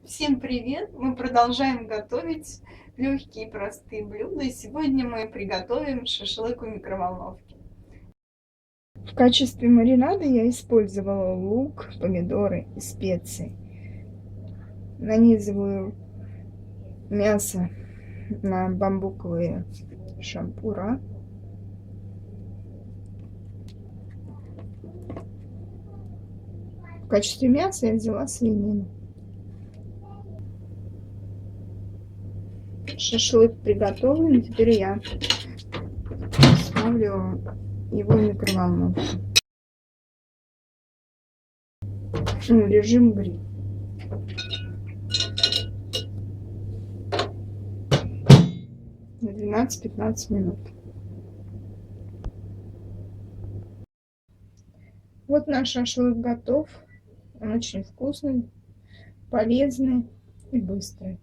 Всем привет! Мы продолжаем готовить легкие и простые блюда. И сегодня мы приготовим шашлык в микроволновке. В качестве маринада я использовала лук, помидоры и специи. Нанизываю мясо на бамбуковые шампура. В качестве мяса я взяла свинину. Шашлык приготовлен, теперь я ставлю его в микроволновку. Режим гриль. На 12-15 минут. Вот наш шашлык готов. Он очень вкусный, полезный и быстрый.